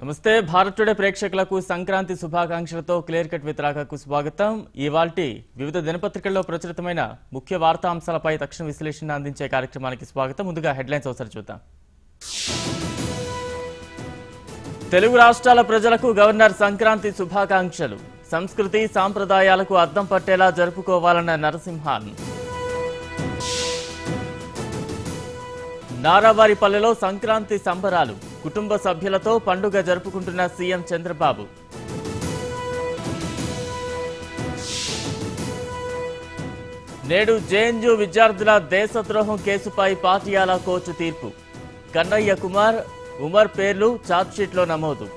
నమస్తే భారత్ టుడే ప్రేక్షకులకు Sankranti శుభాకాంక్షలతో clear cut with రాకకు స్వాగతం. ఇవాల్టి వివిధ దినపత్రికల్లో ప్రచురితమైన ముఖ్య వార్తా అంశాలపై తక్షణ విశ్లేషణ అందించే కార్యక్రమానికి స్వాగతం. ముందుగా హెడ్లైన్స్ ఒకసారి చూద్దాం. తెలుగు రాష్ట్రాల ప్రజలకు గవర్నర్ సంక్రాంతి శుభాకాంక్షలు. సంస్కృతి సాంప్రదాయాలకు అద్దం పట్టేలా జరుపుకోవాలన్న నరసింహన్. నారావారిపల్లెలో సంక్రాంతి సంబరాలు. కుటుంబ సభ్యులతో పండుగ జరుపుకుంటున్న సీఎం చంద్రబాబు. నేడు జేఎన్యూ విద్యార్థుల దేశద్రోహం కేసుపై పాటియాలా కోర్టు తీర్పు. కన్నయ్య కుమార్, ఉమర్ పేర్లు ఛార్జ్షీట్లో నమోదు.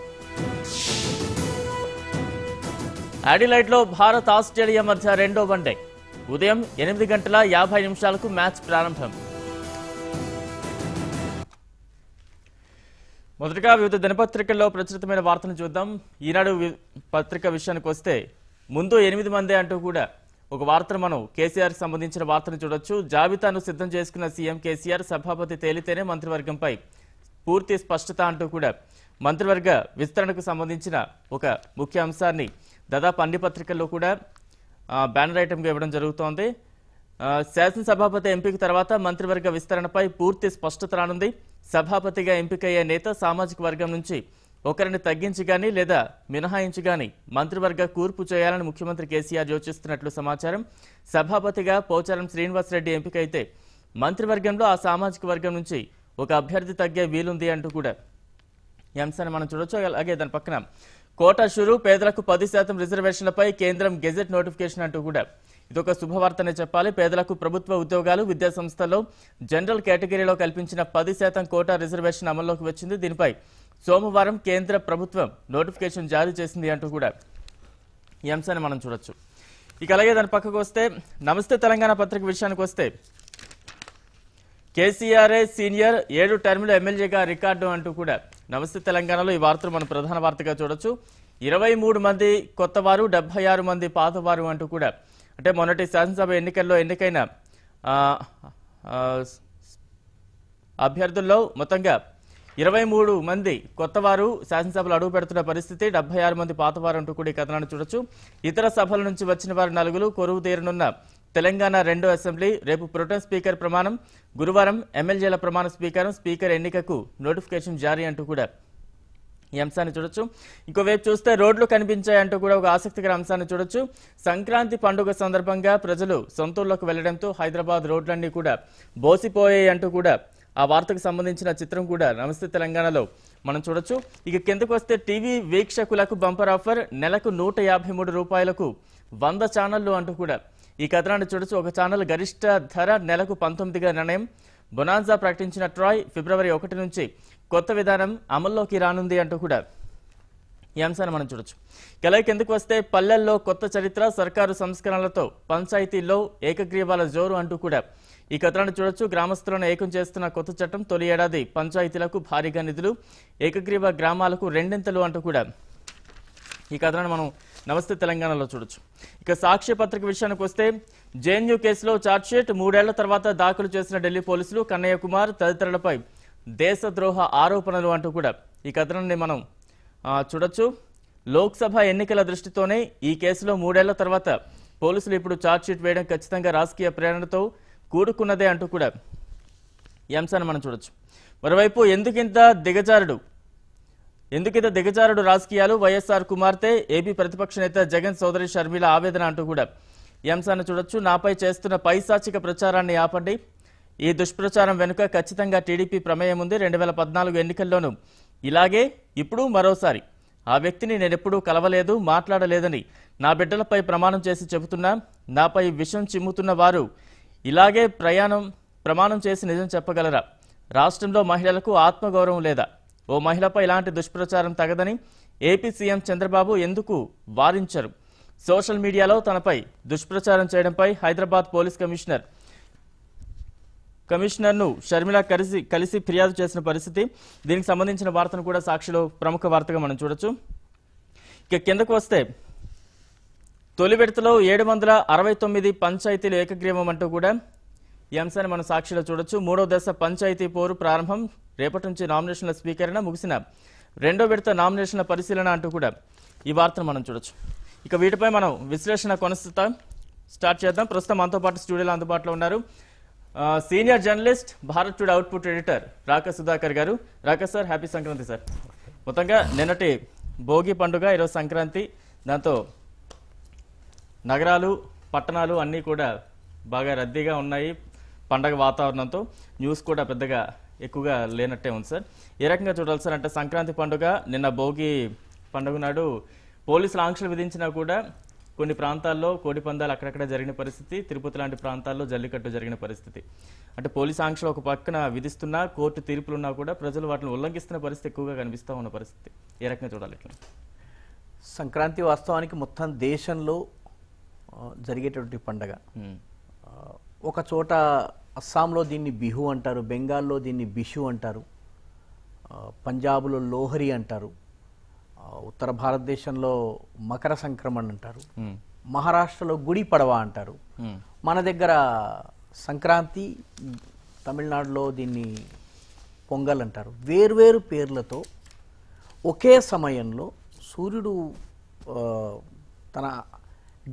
అడిలైడ్లో భారత్ ఆస్ట్రేలియా మధ్య రెండో వన్డే. ఉదయం 8:50 మ్యాచ్ ప్రారంభం. మొదటగా వివిధ దినపత్రికల్లో ప్రచురితమైన వార్తను చూద్దాం. ఈనాడు పత్రిక విషయానికి వస్తే ముందు 8 మందే అంటూ కూడా ఒక వార్తను మనం కేసీఆర్కి సంబంధించిన వార్తను చూడొచ్చు. జాబితాను సిద్ధం చేసుకున్న సీఎం కేసీఆర్, సభాపతి తేలితేనే మంత్రివర్గంపై పూర్తి స్పష్టత అంటూ కూడా మంత్రివర్గ విస్తరణకు సంబంధించిన ఒక ముఖ్య అంశాన్ని దాదాపు అన్ని పత్రికల్లో కూడా బ్యానర్ ఐటమ్గా ఇవ్వడం జరుగుతోంది. శాసనసభాపతి ఎంపిక తర్వాత మంత్రివర్గ విస్తరణపై పూర్తి స్పష్టత రానుంది. సభాపతిగా ఎంపికయ్యే నేత సామాజిక వర్గం నుంచి ఒకరిని తగ్గించి గానీ లేదా మినహాయించి గానీ మంత్రివర్గ కూర్పు చేయాలని ముఖ్యమంత్రి కేసీఆర్ యోచిస్తున్నట్లు సమాచారం. సభాపతిగా పోచారం శ్రీనివాసరెడ్డి ఎంపికైతే మంత్రివర్గంలో ఆ సామాజిక వర్గం నుంచి ఒక అభ్యర్థి తగ్గే వీలుంది అంటూ కూడా ఈ అంశాన్ని మనం చూడొచ్చు. అలాగే దాని పక్కన కోటా షురు, పేదలకు 10% రిజర్వేషన్లపై కేంద్రం గెజెట్ నోటిఫికేషన్ అంటూ కూడా ఇదొక శుభవార్తనే చెప్పాలి. పేదలకు ప్రభుత్వ ఉద్యోగాలు, విద్యా సంస్థల్లో జనరల్ కేటగిరీలో కల్పించిన 10% కోటా రిజర్వేషన్ అమల్లోకి వచ్చింది. దీనిపై సోమవారం కేంద్ర ప్రభుత్వం నోటిఫికేషన్ జారీ చేసింది అంటూ కూడా ఈ అంశాన్ని మనం చూడొచ్చు. ఇక అలాగే దాని పక్కకు వస్తే నమస్తే తెలంగాణ పత్రిక విషయానికి వస్తే కేసీఆర్ఏ సీనియర్ 7 టర్ముల ఎమ్మెల్యేగా రికార్డు అంటూ కూడా నమస్తే తెలంగాణలో ఈ వార్తను మనం ప్రధాన వార్తగా చూడొచ్చు. 23 మంది కొత్తవారు, 76 మంది పాతవారు అంటూ కూడా అంటే మొన్నటి శాసనసభ ఎన్నికల్లో ఎన్నికైన అభ్యర్థుల్లో మొత్తంగా 23 మంది కొత్తవారు శాసనసభలో అడుగు పెడుతున్న పరిస్థితి, 76 మంది పాతవారు అంటూ కూడా ఈ కథనాన్ని చూడొచ్చు. ఇతర సభల నుంచి వచ్చిన వారు 4 కొరువు తీరనున్న తెలంగాణ 2వ అసెంబ్లీ రేపు ప్రొటెం స్పీకర్ ప్రమాణం, గురువారం ఎమ్మెల్యేల ప్రమాణ స్వీకారం, స్పీకర్ ఎన్నికకు నోటిఫికేషన్ జారీ అంటూ కూడా ఈ అంశాన్ని చూడొచ్చు. ఇంకోవైపు చూస్తే రోడ్లు కనిపించాయంటూ కూడా ఒక ఆసక్తికర అంశాన్ని చూడొచ్చు. సంక్రాంతి పండుగ సందర్భంగా ప్రజలు సొంతూర్లకు వెళ్లడంతో హైదరాబాద్ రోడ్లన్నీ కూడా బోసిపోయాయి అంటూ కూడా ఆ వార్తకు సంబంధించిన చిత్రం కూడా నమస్తే తెలంగాణలో మనం చూడొచ్చు. ఇక కిందకు వస్తే టీవీ వీక్షకులకు బంపర్ ఆఫర్, నెలకు 153 రూపాయలకు 100 ఛానళ్లు అంటూ కూడా ఈ కథనాన్ని చూడొచ్చు. ఒక ఛానల్ గరిష్ట ధర నెలకు 19గా నిర్ణయం. బొనాన్జా ప్రకటించిన ట్రాయ్ ఫిబ్రవరి 1 నుంచి కొత్త విధానం అమల్లోకి రానుంది అంటూ కూడా ఈ అంశాన్ని మనం చూడొచ్చు. కెలైకి ఎందుకు వస్తే పల్లెల్లో కొత్త చరిత్ర, సర్కారు సంస్కరణలతో పంచాయతీల్లో ఏకగ్రీవాల జోరు అంటూ కూడా ఈ కథనాన్ని చూడొచ్చు. గ్రామస్తులను ఏకం చేస్తున్న కొత్త చట్టం, తొలి ఏడాది పంచాయతీలకు భారీగా నిధులు, ఏకగ్రీవ గ్రామాలకు 2 అంటూ కూడా ఈ కథనాన్ని మనం నమస్తే తెలంగాణలో చూడొచ్చు. ఇక సాక్ష్య పత్రిక విషయానికి వస్తే జేఎన్యూ కేసులో ఛార్జ్షీట్, 3 ఏళ్ల తర్వాత దాఖలు చేసిన ఢిల్లీ పోలీసులు, కన్నయ్య కుమార్ తదితరులపై దేశద్రోహ ఆరోపణలు అంటూ కూడా ఈ కథనాన్ని మనం చూడొచ్చు. లోక్సభ ఎన్నికల దృష్టితోనే ఈ కేసులో 3 ఏళ్ల తర్వాత పోలీసులు ఇప్పుడు ఛార్జ్షీట్ వేయడం ఖచ్చితంగా రాజకీయ ప్రేరణతో కూడుకున్నదే అంటూ కూడా ఈ అంశాన్ని మనం చూడొచ్చు. మరోవైపు ఎందుకింత దిగజారుడు రాజకీయాలు, వైఎస్ఆర్ కుమార్తె ఏపీ ప్రతిపక్ష నేత జగన్ సోదరి షర్మిల ఆవేదన అంటూ కూడా ఈ అంశాన్ని చూడొచ్చు. నాపై చేస్తున్న పైశాచిక ప్రచారాన్ని ఆపండి. ఈ దుష్ప్రచారం వెనుక ఖచ్చితంగా టీడీపీ ప్రమేయం ఉంది. 2014 ఎన్నికల్లోనూ ఇలాగే, ఇప్పుడు మరోసారి ఆ వ్యక్తిని నేనెప్పుడూ కలవలేదు, మాట్లాడలేదని నా బిడ్డలపై ప్రమాణం చేసి చెబుతున్నా. నాపై విషం చిమ్ముతున్న వారు ఇలాగే ప్రమాణం చేసి నిజం చెప్పగలరా? రాష్ట్రంలో మహిళలకు ఆత్మగౌరవం లేదా? ఓ మహిళపై ఇలాంటి దుష్ప్రచారం తగదని ఏపీ సీఎం చంద్రబాబు ఎందుకు వారించరు? సోషల్ మీడియాలో తనపై దుష్ప్రచారం చేయడంపై హైదరాబాద్ పోలీస్ కమిషనర్ను షర్మిల కలిసి ఫిర్యాదు చేసిన పరిస్థితి. దీనికి సంబంధించిన వార్తను కూడా సాక్షిలో ప్రముఖ వార్తగా మనం చూడొచ్చు. ఇక కిందకు వస్తే తొలి విడతలో 769 పంచాయతీలు ఏకగ్రీవం అంటూ కూడా ఈ అంశాన్ని మనం సాక్షిలో చూడొచ్చు. 3వ దశ పంచాయతీ పోరు ప్రారంభం. రేపటి నుంచి నామినేషన్ల స్వీకరణ ముగిసిన రెండో విడత నామినేషన్ల పరిశీలన అంటూ కూడా ఈ వార్తను మనం చూడొచ్చు. ఇక వీటిపై మనం విశ్లేషణ కొనసాగుతాం, స్టార్ట్ చేద్దాం. ప్రస్తుతం మనతో పాటు స్టూడియోలో అందుబాటులో ఉన్నారు senior journalist, Bharat today output editor Rakesh Sudhakar గారు. Rakesh sir, happy Sankranti sir. మొత్తంగా నిన్నటి భోగి పండుగ, ఈరోజు సంక్రాంతి, దాంతో నగరాలు పట్టణాలు అన్నీ కూడా బాగా రద్దీగా ఉన్నాయి. పండగ వాతావరణంతో న్యూస్ కూడా పెద్దగా ఎక్కువగా లేనట్టే ఉంది సార్. ఏ రకంగా చూడాలి సార్? అంటే సంక్రాంతి పండుగ, నిన్న భోగి పండుగ నాడు పోలీసులు ఆంక్షలు విధించినా కూడా కొన్ని ప్రాంతాల్లో కోడి పందాలు అక్కడక్కడ జరిగిన పరిస్థితి, తిరుపతి లాంటి ప్రాంతాల్లో జల్లికట్టు జరిగిన పరిస్థితి. అంటే పోలీసు ఆంక్షలు ఒక పక్కన విధిస్తున్నా, కోర్టు తీర్పులున్నా కూడా ప్రజలు వాటిని ఉల్లంఘిస్తున్న పరిస్థితి ఎక్కువగా కనిపిస్తూ ఉన్న పరిస్థితి. ఏ రకంగా చూడాలి ఇట్లా? సంక్రాంతి వాస్తవానికి మొత్తం దేశంలో జరిగేటటువంటి పండగ. ఒక చోట అస్సాంలో దీన్ని బిహు అంటారు, బెంగాల్లో దీన్ని బిషు అంటారు, పంజాబ్లో లోహరి అంటారు, ఉత్తర భారతదేశంలో మకర సంక్రమణ అంటారు, మహారాష్ట్రలో గుడి పడవ అంటారు, మన దగ్గర సంక్రాంతి, తమిళనాడులో దీన్ని పొంగల్ అంటారు. వేర్వేరు పేర్లతో ఒకే సమయంలో సూర్యుడు తన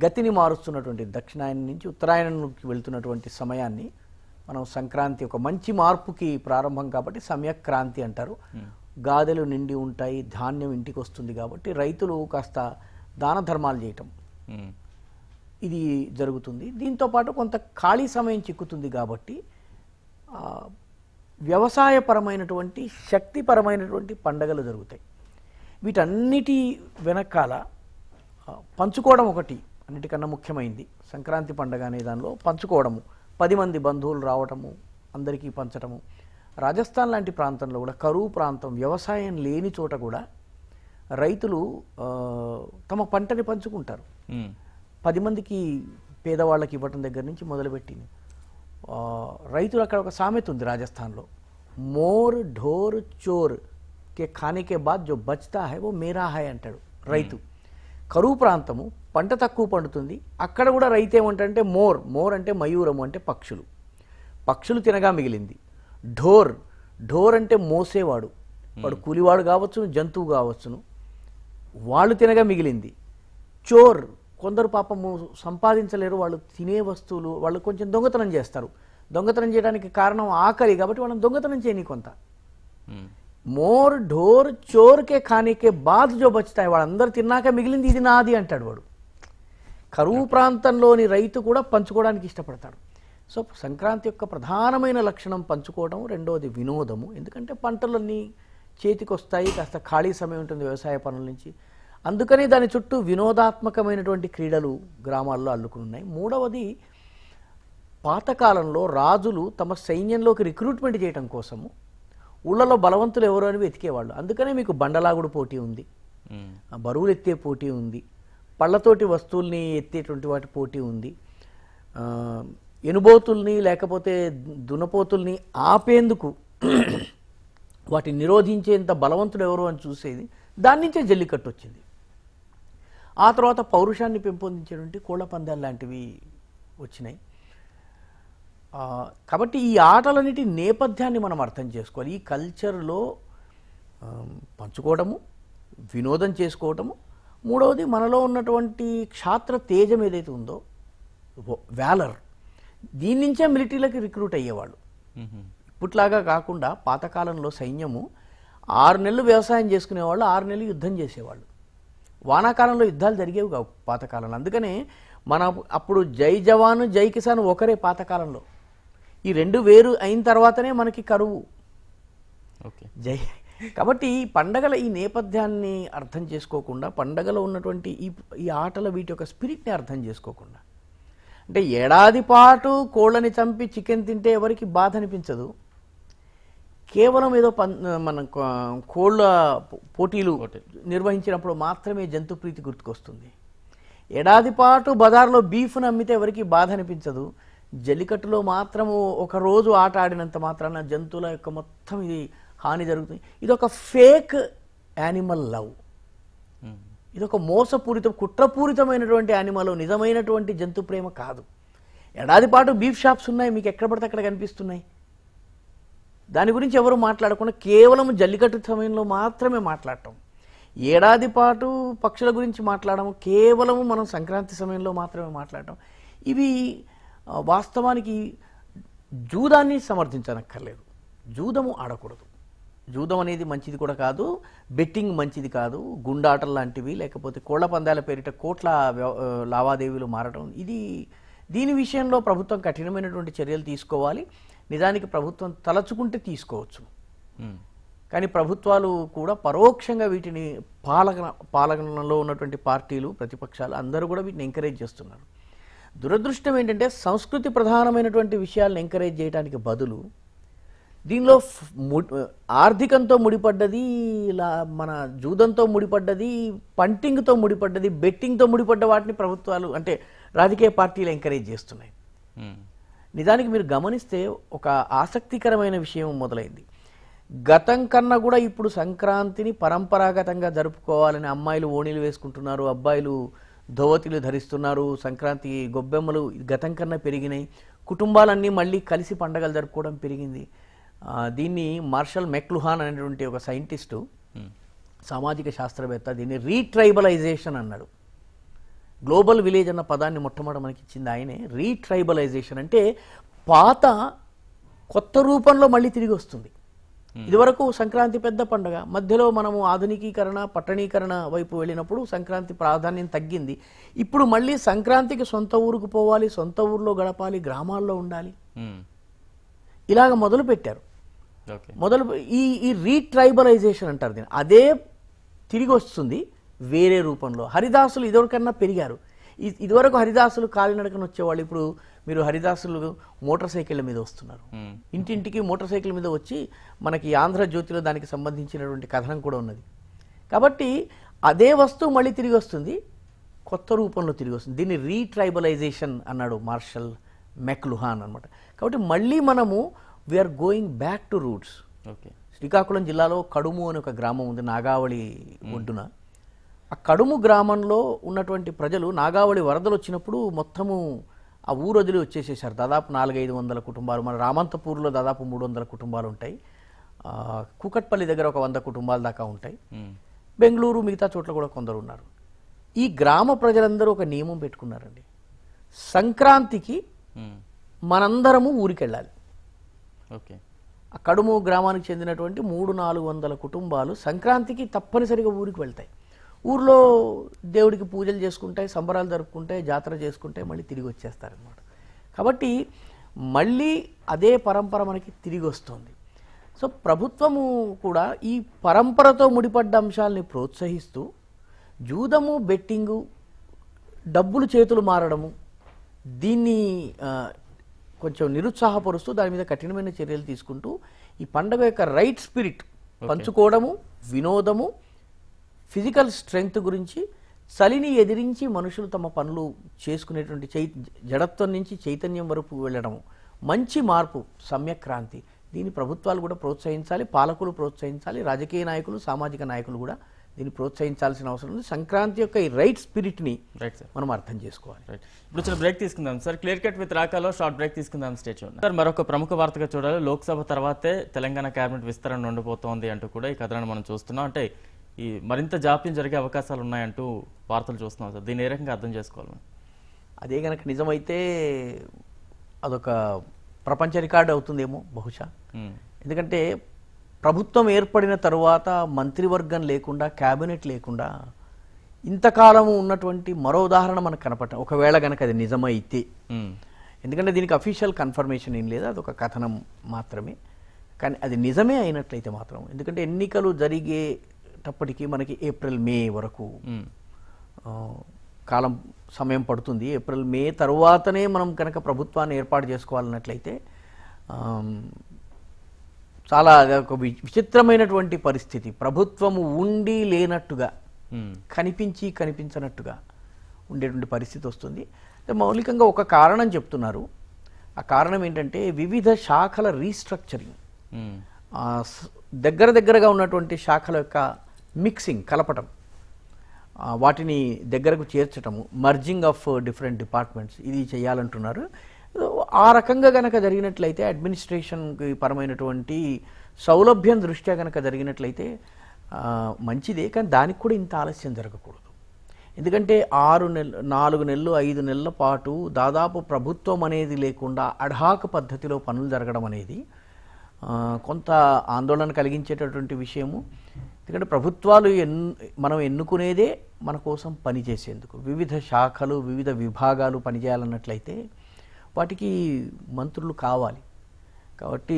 గతిని మారుస్తున్నటువంటి దక్షిణాయనం నుంచి ఉత్తరాయణంకి వెళ్తున్నటువంటి సమయాన్ని మనం సంక్రాంతి, ఒక మంచి మార్పుకి ప్రారంభం కాబట్టి సమ్యక్రాంతి అంటారు. గాదెలు నిండి ఉంటాయి, ధాన్యం ఇంటికి వస్తుంది కాబట్టి రైతులు కాస్త దాన ధర్మాలు చేయటం ఇది జరుగుతుంది. దీంతోపాటు కొంత ఖాళీ సమయం చిక్కుతుంది కాబట్టి వ్యవసాయపరమైనటువంటి శక్తిపరమైనటువంటి పండగలు జరుగుతాయి. వీటన్నిటి వెనకాల పంచుకోవడం ఒకటి అన్నిటికన్నా ముఖ్యమైంది. సంక్రాంతి పండగ అనే దానిలో పంచుకోవడము, 10 మంది బంధువులు రావటము, అందరికీ పంచటము. రాజస్థాన్ లాంటి ప్రాంతంలో కూడా, కరువు ప్రాంతం, వ్యవసాయం లేని చోట కూడా రైతులు తమ పంటని పంచుకుంటారు. 10 మందికి పేదవాళ్ళకి ఇవ్వటం దగ్గర నుంచి మొదలుపెట్టింది. రైతులు అక్కడ ఒక సామెత ఉంది రాజస్థాన్లో, మోర్ ఢోర్ చోర్ కే ఖానే కే బాద్ జో బచ్తా హై వో మేరా హై అంటాడు రైతు. కరువు ప్రాంతము, పంట తక్కువ పండుతుంది, అక్కడ కూడా రైతు ఏమంటే మోర్, మోర్ అంటే మయూరము అంటే పక్షులు, పక్షులు తినగా మిగిలింది. ఢోర్, ఢోర్ అంటే మోసేవాడు, వాడు కూలివాడు కావచ్చును, జంతువు కావచ్చును, వాళ్ళు తినగా మిగిలింది. చోర్, కొందరు పాపము సంపాదించలేరు, వాళ్ళు తినే వస్తువులు వాళ్ళు కొంచెం దొంగతనం చేస్తారు. దొంగతనం చేయడానికి కారణం ఆకలి కాబట్టి వాళ్ళని దొంగతనం చేయని కొంత. మోర్ ఢోర్ చోర్కే ఖానేకే బాద్ జో బచ్తాయి, వాళ్ళందరూ తిన్నాక మిగిలింది ఇది నాది అంటాడు వాడు. కరువు ప్రాంతంలోని రైతు కూడా పంచుకోవడానికి ఇష్టపడతాడు. సో సంక్రాంతి యొక్క ప్రధానమైన లక్షణం పంచుకోవడం, రెండవది వినోదము. ఎందుకంటే పంటలన్నీ చేతికి వస్తాయి, కాస్త ఖాళీ సమయం ఉంటుంది వ్యవసాయ పనుల నుంచి, అందుకని దాని చుట్టూ వినోదాత్మకమైనటువంటి క్రీడలు గ్రామాల్లో అల్లుకున్నాయి. మూడవది, పాతకాలంలో రాజులు తమ సైన్యంలోకి రిక్రూట్మెంట్ చేయడం కోసము ఊళ్ళలో బలవంతులు ఎవరు అని వెతికేవాళ్ళు. అందుకనే మీకు బండలాగుడు పోటీ ఉంది, బరువులు ఎత్తే పోటీ ఉంది, పళ్ళతోటి వస్తువుల్ని ఎత్తేటువంటి వాటి పోటీ ఉంది, ఎనుబోతుల్ని లేకపోతే దునపోతుల్ని ఆపేందుకు వాటిని నిరోధించేంత బలవంతుడు ఎవరు అని చూసేది. దాని నుంచే జల్లికట్టు వచ్చింది. ఆ తర్వాత పౌరుషాన్ని పెంపొందించేటువంటి కోళ్ల పందాలు లాంటివి వచ్చినాయి. కాబట్టి ఈ ఆటలన్నిటి నేపథ్యాన్ని మనం అర్థం చేసుకోవాలి. ఈ కల్చర్లో పంచుకోవడము, వినోదం చేసుకోవటము, మూడవది మనలో ఉన్నటువంటి క్షాత్ర తేజం ఏదైతే ఉందో, వ్యాలర్, దీని నుంచే మిలిటరీలకు రిక్రూట్ అయ్యేవాళ్ళు. ఇప్పట్లాగా కాకుండా పాతకాలంలో సైన్యము 6 నెలలు వ్యవసాయం చేసుకునేవాళ్ళు, 6 నెలలు యుద్ధం చేసేవాళ్ళు. వానాకాలంలో యుద్ధాలు జరిగేవి కావు పాతకాలంలో. అందుకనే మన అప్పుడు జై జవాను జై కిసాన్ ఒకరే పాతకాలంలో. ఈ 2 వేరు అయిన తర్వాతనే మనకి కరువు. జై కాబట్టి ఈ పండగల ఈ నేపథ్యాన్ని అర్థం చేసుకోకుండా, పండగలో ఉన్నటువంటి ఈ ఆటల వీటి యొక్క స్పిరిట్ని అర్థం చేసుకోకుండా, అంటే ఏడాది పాటు కోళ్ళని చంపి చికెన్ తింటే ఎవరికి బాధ అనిపించదు. కేవలం ఏదో మన కోళ్ళ పోటీలు నిర్వహించినప్పుడు మాత్రమే జంతు ప్రీతి గుర్తుకొస్తుంది. ఏడాది పాటు బజార్లో బీఫ్ను అమ్మితే ఎవరికి బాధ అనిపించదు. జల్లికట్టులో మాత్రము ఒక రోజు ఆట ఆడినంత మాత్రాన జంతువుల యొక్క మొత్తం ఇది హాని జరుగుతుంది. ఇదొక ఫేక్ యానిమల్ లవ్, ఇదొక మోసపూరిత కుట్రపూరితమైనటువంటి యానిమల్, నిజమైనటువంటి జంతు ప్రేమ కాదు. ఏడాది పాటు బీఫ్ షాప్స్ ఉన్నాయి, మీకు ఎక్కడ పడితే అక్కడ కనిపిస్తున్నాయి. దాని గురించి ఎవరు మాట్లాడకుండా కేవలం జల్లికట్టు సమయంలో మాత్రమే మాట్లాడటం, ఏడాది పాటు పక్షుల గురించి మాట్లాడడం, కేవలం మనం సంక్రాంతి సమయంలో మాత్రమే మాట్లాడటం, ఇవి వాస్తవానికి జూదాన్ని సమర్థించనక్కర్లేదు. జూదము ఆడకూడదు. జూదం అనేది మంచిది కూడా కాదు, బెట్టింగ్ మంచిది కాదు, గుండాటలు లాంటివి, లేకపోతే కోళ్ల పందాల పేరిట కోట్ల లావాదేవీలు మారడం, దీని విషయంలో ప్రభుత్వం కఠినమైనటువంటి చర్యలు తీసుకోవాలి. నిజానికి ప్రభుత్వం తలచుకుంటే తీసుకోవచ్చు, కానీ ప్రభుత్వాలు కూడా పరోక్షంగా వీటిని పాలనలో ఉన్నటువంటి పార్టీలు, ప్రతిపక్షాలు అందరూ కూడా వీటిని ఎంకరేజ్ చేస్తున్నారు. దురదృష్టం ఏంటంటే సంస్కృతి ప్రధానమైనటువంటి విషయాలను ఎంకరేజ్ చేయడానికి బదులు దీనిలో ఆర్థికంతో ముడిపడ్డది, మన జూదంతో ముడిపడ్డది, పంటింగ్తో ముడిపడ్డది, బెట్టింగ్తో ముడిపడ్డ వాటిని ప్రభుత్వాలు అంటే రాజకీయ పార్టీలు ఎంకరేజ్ చేస్తున్నాయి. నిజానికి మీరు గమనిస్తే ఒక ఆసక్తికరమైన విషయం మొదలైంది. గతం కన్నా కూడా ఇప్పుడు సంక్రాంతిని పరంపరాగతంగా జరుపుకోవాలని అమ్మాయిలు ఓణీలు వేసుకుంటున్నారు, అబ్బాయిలు ధోవతిలు ధరిస్తున్నారు, సంక్రాంతి గొబ్బెమ్మలు గతం కన్నా పెరిగినాయి, కుటుంబాలన్నీ మళ్ళీ కలిసి పండగలు జరుపుకోవడం పెరిగింది. దీన్ని మార్షల్ మెక్లుహాన్ అనేటువంటి ఒక సైంటిస్టు, సామాజిక శాస్త్రవేత్త దీన్ని రీట్రైబలైజేషన్ అన్నాడు. గ్లోబల్ విలేజ్ అన్న పదాన్ని మొట్టమొదటి మనకి ఇచ్చింది ఆయనే. రీట్రైబలైజేషన్ అంటే పాత కొత్త రూపంలో మళ్ళీ తిరిగి వస్తుంది. ఇదివరకు సంక్రాంతి పెద్ద పండుగ, మధ్యలో మనము ఆధునికీకరణ, పట్టణీకరణ వైపు వెళ్ళినప్పుడు సంక్రాంతి ప్రాధాన్యం తగ్గింది. ఇప్పుడు మళ్ళీ సంక్రాంతికి సొంత ఊరుకు పోవాలి, సొంత ఊర్లో గడపాలి, గ్రామాల్లో ఉండాలి, ఇలాగ మొదలు పెట్టారు. ఈ రీట్రైబలైజేషన్ అంటారు దీన్ని. అదే తిరిగి వస్తుంది వేరే రూపంలో. హరిదాసులు ఇదివరకన్నా పెరిగారు. ఇదివరకు హరిదాసులు కాలినడకన వచ్చేవాళ్ళు, ఇప్పుడు మీరు హరిదాసులు మోటార్ సైకిళ్ళ మీద వస్తున్నారు. ఇంటింటికి మోటార్ సైకిల్ మీద వచ్చి మనకి ఆంధ్రజ్యోతిలో దానికి సంబంధించినటువంటి కథనం కూడా ఉన్నది. కాబట్టి అదే వస్తువు మళ్ళీ తిరిగి వస్తుంది, కొత్త రూపంలో తిరిగి వస్తుంది. దీన్ని రీట్రైబలైజేషన్ అన్నాడు మార్షల్ మెక్లుహాన్ అనమాట. కాబట్టి మళ్ళీ మనము we are going back to roots. Srikakulam జిల్లాలో కడుము అనే ఒక గ్రామం ఉంది, నాగావళి ఒడ్డున. ఆ కడుము గ్రామంలో ఉన్నటువంటి ప్రజలు నాగావళి వరదలు వచ్చినప్పుడు మొత్తము ఆ ఊరు వదిలి వచ్చేసేసారు. దాదాపు 400-500 కుటుంబాలు. మన రామంతపూర్లో దాదాపు 300 కుటుంబాలు ఉంటాయి, కూకట్పల్లి దగ్గర ఒక 100 కుటుంబాల దాకా ఉంటాయి, బెంగళూరు మిగతా చోట్ల కూడా కొందరు ఉన్నారు. ఈ గ్రామ ప్రజలందరూ ఒక నియమం పెట్టుకున్నారండి, సంక్రాంతికి మనందరము ఊరికి వెళ్ళాలి. ఆ కడుము గ్రామానికి చెందినటువంటి 300-400 కుటుంబాలు సంక్రాంతికి తప్పనిసరిగా ఊరికి వెళ్తాయి. ఊర్లో దేవుడికి పూజలు చేసుకుంటాయి, సంబరాలు జరుపుకుంటాయి, జాతర చేసుకుంటాయి, మళ్ళీ తిరిగి వచ్చేస్తారనమాట. కాబట్టి మళ్ళీ అదే పరంపర మనకి తిరిగి వస్తుంది. సో ప్రభుత్వము కూడా ఈ పరంపరతో ముడిపడ్డ అంశాలని ప్రోత్సహిస్తూ జూదము, బెట్టింగు, డబ్బులు చేతులు మారడము, దీన్ని కొంచెం నిరుత్సాహపరుస్తూ దాని మీద కఠినమైన చర్యలు తీసుకుంటూ ఈ పండుగ యొక్క రైట్ స్పిరిట్, పంచుకోవడము, వినోదము, ఫిజికల్ స్ట్రెంగ్త్ గురించి, చలిని ఎదిరించి మనుషులు తమ పనులు చేసుకునేటువంటి జడత్వం నుంచి చైతన్యం వరకు వెళ్ళడము, మంచి మార్పు, సమ్యక్రాంతి, దీన్ని ప్రభుత్వాలు కూడా ప్రోత్సహించాలి, పాలకులు ప్రోత్సహించాలి, రాజకీయ నాయకులు, సామాజిక నాయకులు కూడా దీన్ని ప్రోత్సహించాల్సిన అవసరం ఉంది. సంక్రాంతి యొక్క ఈ రైట్ స్పిరిట్ని మనం అర్థం చేసుకోవాలి. ఇప్పుడు చిన్న బ్రేక్ తీసుకుందాం సార్. క్లియర్ కట్ విత్ రాకాలో షార్ట్ బ్రేక్ తీసుకుందాం. స్టేజ్ సార్, మరొక ప్రముఖ వార్తగా చూడాలి. లోక్సభ తర్వాతే తెలంగాణ కేబినెట్ విస్తరణ ఉండబోతోంది అంటూ కూడా ఈ కథనాన్ని మనం చూస్తున్నాం. అంటే ఈ మరింత జాప్యం జరిగే అవకాశాలు ఉన్నాయంటూ వార్తలు చూస్తున్నాం సార్. దీన్ని ఏ రకంగా అర్థం చేసుకోవాలి? అదే కనుక నిజమైతే అదొక ప్రపంచ రికార్డు అవుతుందేమో బహుశా. ఎందుకంటే ప్రభుత్వం ఏర్పడిన తరువాత మంత్రివర్గం లేకుండా, క్యాబినెట్ లేకుండా ఇంతకాలము ఉన్నటువంటి మరో ఉదాహరణ మనకు కనపడటం, ఒకవేళ కనుక అది నిజమైతే. ఎందుకంటే దీనికి అఫీషియల్ కన్ఫర్మేషన్ ఏం లేదు, అదొక కథనం మాత్రమే. కానీ అది నిజమే అయినట్లయితే మాత్రం, ఎందుకంటే ఎన్నికలు జరిగేటప్పటికీ మనకి ఏప్రిల్ మే వరకు సమయం పడుతుంది. ఏప్రిల్ మే తరువాతనే మనం కనుక ప్రభుత్వాన్ని ఏర్పాటు చేసుకోవాలన్నట్లయితే చాలా ఒక విచిత్రమైనటువంటి పరిస్థితి. ప్రభుత్వము ఉండి లేనట్టుగా, కనిపించి కనిపించనట్టుగా ఉండేటువంటి పరిస్థితి వస్తుంది. మౌలికంగా ఒక కారణం చెప్తున్నారు. ఆ కారణం ఏంటంటే వివిధ శాఖల రీస్ట్రక్చరింగ్, దగ్గరగా ఉన్నటువంటి శాఖల యొక్క మిక్సింగ్, కలపటం, వాటిని దగ్గరకు చేర్చటము, మర్జింగ్ ఆఫ్ డిఫరెంట్ డిపార్ట్మెంట్స్, ఇది చేయాలంటున్నారు. ఆ రకంగా గనక జరిగినట్లయితే అడ్మినిస్ట్రేషన్కి పరమైనటువంటి సౌలభ్యం దృష్ట్యా గనక జరిగినట్లయితే మంచిదే. కానీ దానికి కూడా ఇంత ఆలస్యం జరగకూడదు. ఎందుకంటే 4 నెలలు 5 నెలల పాటు దాదాపు ప్రభుత్వం అనేది లేకుండా అడ్హాక్ పద్ధతిలో పనులు జరగడం అనేది కొంత ఆందోళన కలిగించేటటువంటి విషయము. ఎందుకంటే ప్రభుత్వాలు మనం ఎన్నుకునేదే మన కోసం పనిచేసేందుకు. వివిధ శాఖలు వివిధ విభాగాలు పనిచేయాలన్నట్లయితే వాటికి మంత్రులు కావాలి. కాబట్టి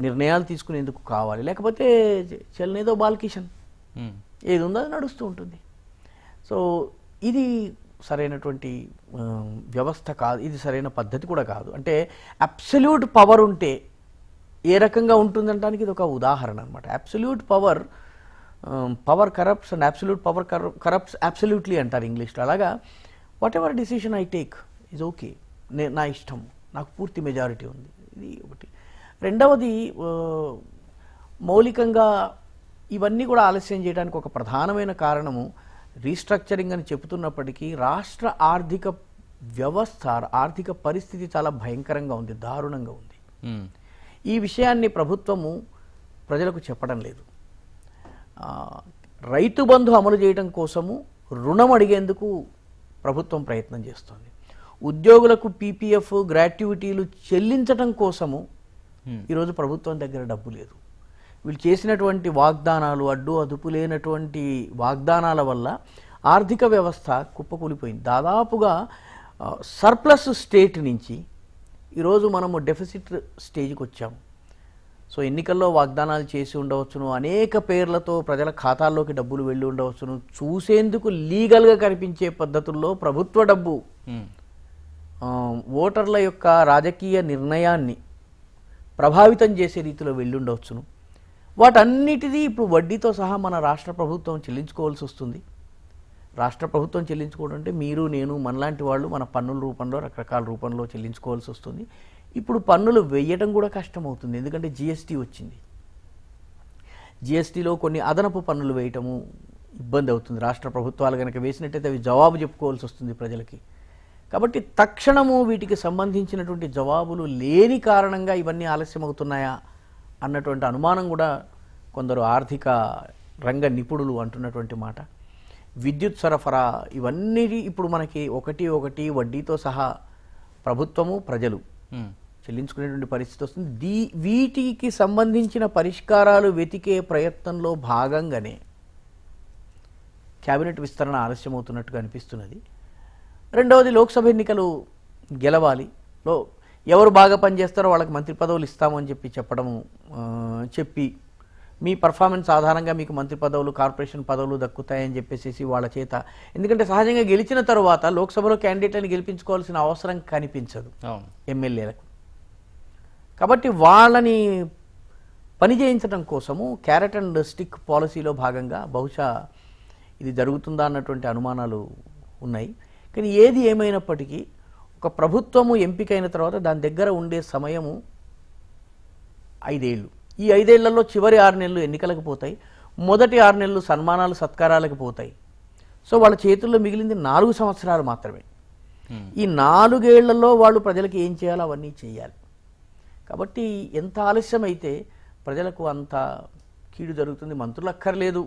నిర్ణయాలు తీసుకునేందుకు కావాలి. లేకపోతే చెల్లనేదో బాలకిషన్ ఏది ఉందో అది నడుస్తూ ఉంటుంది. సో ఇది సరైనటువంటి వ్యవస్థ కాదు, ఇది సరైన పద్ధతి కూడా కాదు. అంటే అబ్సల్యూట్ పవర్ ఉంటే ఏ రకంగా ఉంటుందంటానికి ఇది ఒక ఉదాహరణ అనమాట. Absolute power corrupts and absolute power corrupts absolutely అంటారు ఇంగ్లీష్లో. అలాగా what ever decision I take is okay, నా ఇష్టం, నాకు పూర్తి మెజారిటీ ఉంది. ఇది ఒకటి. రెండవది, మౌలికంగా ఇవన్నీ కూడా ఆలస్యం చేయడానికి ఒక ప్రధానమైన కారణము రీస్ట్రక్చరింగ్ అని చెబుతున్నప్పటికీ రాష్ట్ర ఆర్థిక వ్యవస్థ, ఆర్థిక పరిస్థితి చాలా భయంకరంగా ఉంది, దారుణంగా ఉంది. ఈ విషయాన్ని ప్రభుత్వము ప్రజలకు చెప్పడం లేదు. రైతు బంధు అమలు చేయడం కోసము రుణం అడిగేందుకు ప్రభుత్వం ప్రయత్నం చేస్తోంది. ఉద్యోగులకు పీపీఎఫ్ గ్రాట్యుయిటీలు చెల్లించడం కోసము ఈరోజు ప్రభుత్వం దగ్గర డబ్బు లేదు. వీళ్ళు చేసినటువంటి వాగ్దానాలు, అడ్డు అదుపు లేనటువంటి వాగ్దానాల వల్ల ఆర్థిక వ్యవస్థ కుప్పకూలిపోయింది. దాదాపుగా సర్ప్లస్ స్టేట్ నుంచి ఈరోజు మనము డెఫిసిట్ స్టేజ్కి వచ్చాము. సో ఎన్నికల్లో వాగ్దానాలు చేసి ఉండవచ్చును, అనేక పేర్లతో ప్రజల ఖాతాల్లోకి డబ్బులు వెళ్ళి ఉండవచ్చును. చూసేందుకు లీగల్గా కనిపించే పద్ధతుల్లో ప్రభుత్వ డబ్బు ఓటర్ల యొక్క రాజకీయ నిర్ణయాన్ని ప్రభావితం చేసే రీతిలో వెళ్ళి ఉండవచ్చును. వాటన్నిటిది ఇప్పుడు వడ్డీతో సహా మన రాష్ట్ర ప్రభుత్వం చెల్లించుకోవాల్సి వస్తుంది. రాష్ట్ర ప్రభుత్వం చెల్లించుకోవడం అంటే మీరు, నేను, మనలాంటి వాళ్ళు మన పన్నుల రూపంలో, రకరకాల రూపంలో చెల్లించుకోవాల్సి వస్తుంది. ఇప్పుడు పన్నులు వేయడం కూడా కష్టమవుతుంది. ఎందుకంటే జిఎస్టీ వచ్చింది. జిఎస్టీలో కొన్ని అదనపు పన్నులు వేయటము ఇబ్బంది అవుతుంది. రాష్ట్ర ప్రభుత్వాలు కనుక వేసినట్టయితే అవి జవాబు చెప్పుకోవాల్సి వస్తుంది ప్రజలకి. కాబట్టి తక్షణము వీటికి సంబంధించినటువంటి జవాబులు లేని కారణంగా ఇవన్నీ ఆలస్యం అవుతున్నాయా అన్నటువంటి అనుమానం కూడా కొందరు ఆర్థిక రంగ నిపుణులు అంటున్నటువంటి మాట. విద్యుత్ సరఫరా ఇవన్నీ ఇప్పుడు మనకి ఒకటి వడ్డీతో సహా ప్రభుత్వము, ప్రజలు చెల్లించుకునేటువంటి పరిస్థితి వస్తుంది. వీటికి సంబంధించిన పరిష్కారాలు వెతికే ప్రయత్నంలో భాగంగానే కేబినెట్ విస్తరణ ఆలస్యం అవుతున్నట్టుగా అనిపిస్తున్నది. రెండవది, లోక్సభ ఎన్నికలు గెలవాలి, ఎవరు బాగా పనిచేస్తారో వాళ్ళకి మంత్రి పదవులు ఇస్తామని చెప్పి మీ పర్ఫార్మెన్స్ ఆధారంగా మీకు మంత్రి పదవులు, కార్పొరేషన్ పదవులు దక్కుతాయని చెప్పేసి వాళ్ళ చేత, ఎందుకంటే సహజంగా గెలిచిన తర్వాత లోక్సభలో క్యాండిడేట్లను గెలిపించుకోవాల్సిన అవసరం కనిపించదు ఎమ్మెల్యేలకు. కాబట్టి వాళ్ళని పని చేయించడం కోసము క్యారెట్ అండ్ స్టిక్ పాలసీలో భాగంగా బహుశా ఇది జరుగుతుందా అన్నటువంటి అనుమానాలు ఉన్నాయి. కానీ ఏది ఏమైనప్పటికీ ఒక ప్రభుత్వము ఎంపికైన తర్వాత దాని దగ్గర ఉండే సమయము 5 ఏళ్ళు. ఈ 5 ఏళ్లలో చివరి 6 నెలలు ఎన్నికలకు పోతాయి, మొదటి 6 నెలలు సన్మానాలు సత్కారాలకు పోతాయి. సో వాళ్ళ చేతుల్లో మిగిలింది 4 సంవత్సరాలు మాత్రమే. ఈ 4 ఏళ్లలో వాళ్ళు ప్రజలకు ఏం చేయాలో అవన్నీ చేయాలి. కాబట్టి ఎంత ఆలస్యం అయితే ప్రజలకు అంత కీడు జరుగుతుంది. మంత్రులు అక్కర్లేదు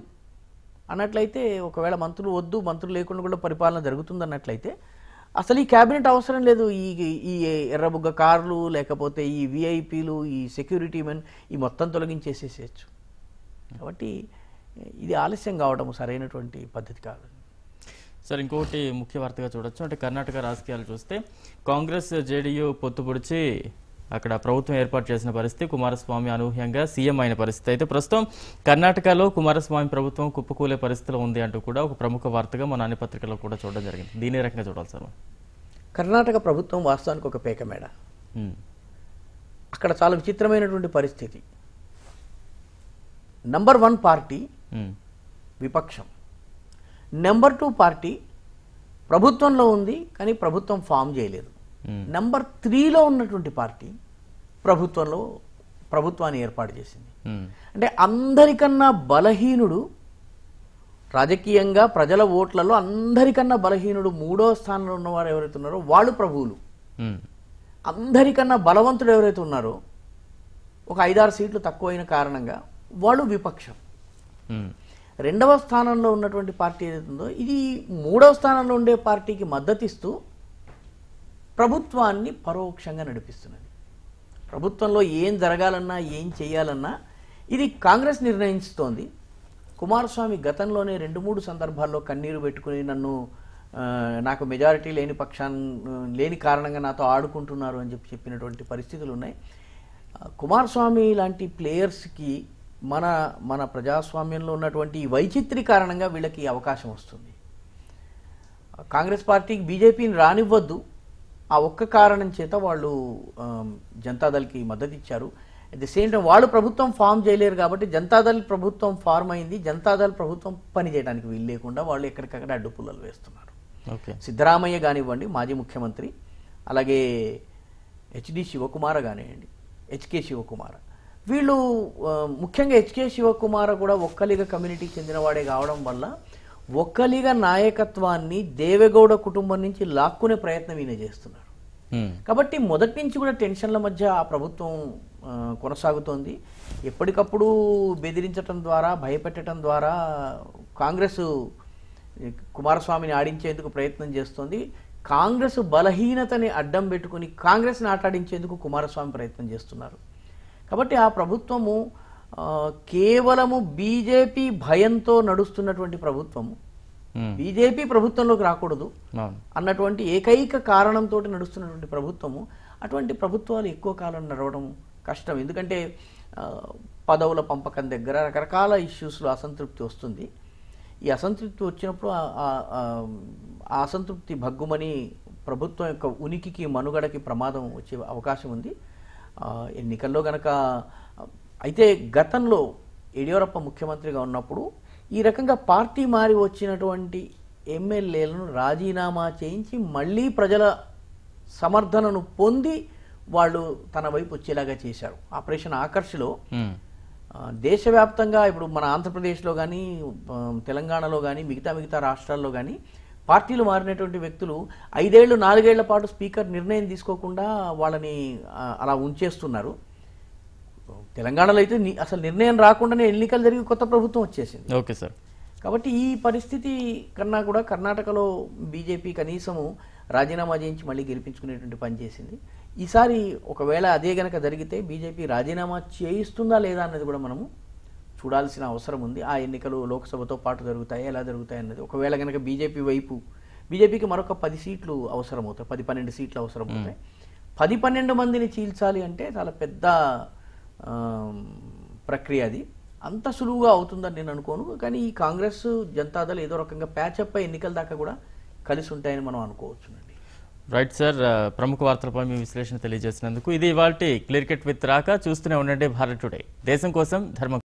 అన్నట్లయితే, ఒకవేళ మంత్రులు వద్దు, మంత్రులు లేకుండా కూడా పరిపాలన జరుగుతుంది అన్నట్లయితే అసలు ఈ క్యాబినెట్ అవసరం లేదు. ఈ ఎర్రబుగ్గ కార్లు, లేకపోతే ఈ విఐపీలు, ఈ సెక్యూరిటీ మెన్, ఈ మొత్తం తొలగించేసేసేయచ్చు. కాబట్టి ఇది ఆలస్యం కావడం సరైనటువంటి పద్ధతి కాదు. సార్, ఇంకొకటి ముఖ్య వార్తగా చూడొచ్చు. అంటే కర్ణాటక రాజకీయాలు చూస్తే కాంగ్రెస్, జేడీయూ పొత్తు పొడిచి అక్కడ ప్రభుత్వం ఏర్పాటు చేసిన పరిస్థితి, కుమారస్వామి అనూహ్యంగా సీఎం అయిన పరిస్థితి. అయితే ప్రస్తుతం కర్ణాటకలో కుమారస్వామి ప్రభుత్వం కుప్పకూలే పరిస్థితిలో ఉంది అంటూ కూడా ఒక ప్రముఖ వార్తగా మన అన్ని పత్రికల్లో కూడా చూడడం జరిగింది. దీని రకంగా చూడాలి సార్? కర్ణాటక ప్రభుత్వం వాస్తవానికి ఒక పేకమేడ. అక్కడ చాలా విచిత్రమైనటువంటి పరిస్థితి. నంబర్ 1 పార్టీ విపక్షం, నెంబర్ 2 పార్టీ ప్రభుత్వంలో ఉంది కానీ ప్రభుత్వం ఫామ్ చేయలేదు. నంబర్ 3లో ఉన్నటువంటి పార్టీ ప్రభుత్వాన్ని ఏర్పాటు చేసింది. అంటే అందరికన్నా బలహీనుడు, రాజకీయంగా ప్రజల ఓట్లలో అందరికన్నా బలహీనుడు, 3వ స్థానంలో ఉన్నవారు ఎవరైతే ఉన్నారో వాళ్ళు ప్రభువులు. అందరికన్నా బలవంతుడు ఎవరైతే ఉన్నారో ఒక 5-6 సీట్లు తక్కువైన కారణంగా వాళ్ళు విపక్షం. రెండవ స్థానంలో ఉన్నటువంటి పార్టీ ఏదైతే ఉందో ఇది మూడవ స్థానంలో ఉండే పార్టీకి మద్దతిస్తూ ప్రభుత్వాన్ని పరోక్షంగా నడిపిస్తున్నది. ప్రభుత్వంలో ఏం జరగాలన్నా ఏం చేయాలన్నా ఇది కాంగ్రెస్ నిర్ణయిస్తోంది. కుమారస్వామి గతంలోనే 2-3 సందర్భాల్లో కన్నీరు పెట్టుకుని నాకు మెజారిటీ లేని కారణంగా నాతో ఆడుకుంటున్నారు అని చెప్పినటువంటి పరిస్థితులు ఉన్నాయి. కుమారస్వామి లాంటి ప్లేయర్స్కి మన ప్రజాస్వామ్యంలో ఉన్నటువంటి వైచిత్రి కారణంగా వీళ్ళకి అవకాశం వస్తుంది. కాంగ్రెస్ పార్టీకి బీజేపీని రానివ్వద్దు, ఆ ఒక్క కారణం చేత వాళ్ళు జనతాదళ్కి మద్దతు ఇచ్చారు. అట్ ది సేమ్ టైం వాళ్ళు ప్రభుత్వం ఫామ్ చేయలేరు కాబట్టి జనతాదళ్ ప్రభుత్వం ఫార్మ్ అయింది. జనతాదళ్ ప్రభుత్వం పని చేయడానికి వీలు లేకుండా వాళ్ళు ఎక్కడికక్కడ అడ్డుపుల్లలు వేస్తున్నారు. సిద్ధరామయ్య కానివ్వండి మాజీ ముఖ్యమంత్రి, అలాగే హెచ్డి శివకుమార్ కానివ్వండి, హెచ్కే శివకుమార్, వీళ్ళు ముఖ్యంగా హెచ్కే శివకుమార్ కూడా ఒక్కలిగ కమ్యూనిటీకి చెందినవాడే కావడం వల్ల ఒక్కలిగ నాయకత్వాన్ని దేవెగౌడ కుటుంబం నుంచి లాక్కునే ప్రయత్నం ఈయన చేస్తున్నారు. కాబట్టి మొదటి నుంచి కూడా టెన్షన్ల మధ్య ఆ ప్రభుత్వం కొనసాగుతోంది. ఎప్పటికప్పుడు బెదిరించడం ద్వారా, భయపెట్టడం ద్వారా కాంగ్రెస్ కుమారస్వామిని ఆడించేందుకు ప్రయత్నం చేస్తోంది. కాంగ్రెస్ బలహీనతని అడ్డం పెట్టుకుని కాంగ్రెస్ని ఆటాడించేందుకు కుమారస్వామి ప్రయత్నం చేస్తున్నారు. కాబట్టి ఆ ప్రభుత్వము కేవలము బీజేపీ భయంతో నడుస్తున్నటువంటి ప్రభుత్వము, బీజేపీ ప్రభుత్వంలోకి రాకూడదు అన్నటువంటి ఏకైక కారణంతో నడుస్తున్నటువంటి ప్రభుత్వము. అటువంటి ప్రభుత్వాలు ఎక్కువ కాలం నడవడం కష్టం. ఎందుకంటే పదవుల పంపకం దగ్గర రకరకాల ఇష్యూస్లో అసంతృప్తి వస్తుంది. ఈ అసంతృప్తి వచ్చినప్పుడు ఆ అసంతృప్తి భగ్గుమని ప్రభుత్వం యొక్క ఉనికికి మనుగడకి ప్రమాదం వచ్చే అవకాశం ఉంది ఎన్నికల్లో గనక. అయితే గతంలో యడియూరప్ప ముఖ్యమంత్రిగా ఉన్నప్పుడు ఈ రకంగా పార్టీ మారి వచ్చినటువంటి ఎమ్మెల్యేలను రాజీనామా చేయించి మళ్ళీ ప్రజల సమర్థనను పొంది వాళ్ళు తన వైపు వచ్చేలాగా చేశారు. ఆపరేషన్ ఆకర్షలో దేశవ్యాప్తంగా ఇప్పుడు మన ఆంధ్రప్రదేశ్లో కానీ, తెలంగాణలో కానీ, మిగతా రాష్ట్రాల్లో కానీ పార్టీలు మారినటువంటి వ్యక్తులు 5 ఏళ్ళు 4 ఏళ్ల పాటు స్పీకర్ నిర్ణయం తీసుకోకుండా వాళ్ళని అలా ఉంచేస్తున్నారు. తెలంగాణలో అయితే అసలు నిర్ణయం రాకుండానే ఎన్నికలు జరిగి కొత్త ప్రభుత్వం వచ్చేసింది. Okay sir. కాబట్టి ఈ పరిస్థితి కన్నా కూడా కర్ణాటకలో బీజేపీ కనీసము రాజీనామా చేయించి మళ్ళీ గెలిపించుకునేటువంటి పని చేసింది. ఈసారి ఒకవేళ అదే గనక జరిగితే బీజేపీ రాజీనామా చేయిస్తుందా లేదా అన్నది కూడా మనము చూడాల్సిన అవసరం ఉంది. ఆ ఎన్నికలు లోక్సభతో పాటు జరుగుతాయి, ఎలా జరుగుతాయి అన్నది. ఒకవేళ కనుక బీజేపీకి మరొక 10 సీట్లు అవసరమవుతాయి, 10-12 సీట్లు అవసరమవుతాయి. 10-12 మందిని చీల్చాలి అంటే చాలా పెద్ద ప్రక్రియ. అది అంత సులువుగా అవుతుందని నేను అనుకోను. కానీ ఈ కాంగ్రెస్ జనతాదళ్ ఏదో రకంగా ప్యాచప్ అయి ఎన్నికల దాకా కూడా కలిసి ఉంటాయని మనం అనుకోవచ్చునండి. రైట్ సార్, ప్రముఖ వార్తలపై మీ విశ్లేషణ తెలియజేసినందుకు. ఇది ఇవాల్టి క్లియర్ కట్ విత్ రాక. చూస్తూనే ఉండండి భారత్ టుడే, దేశం కోసం ధర్మం.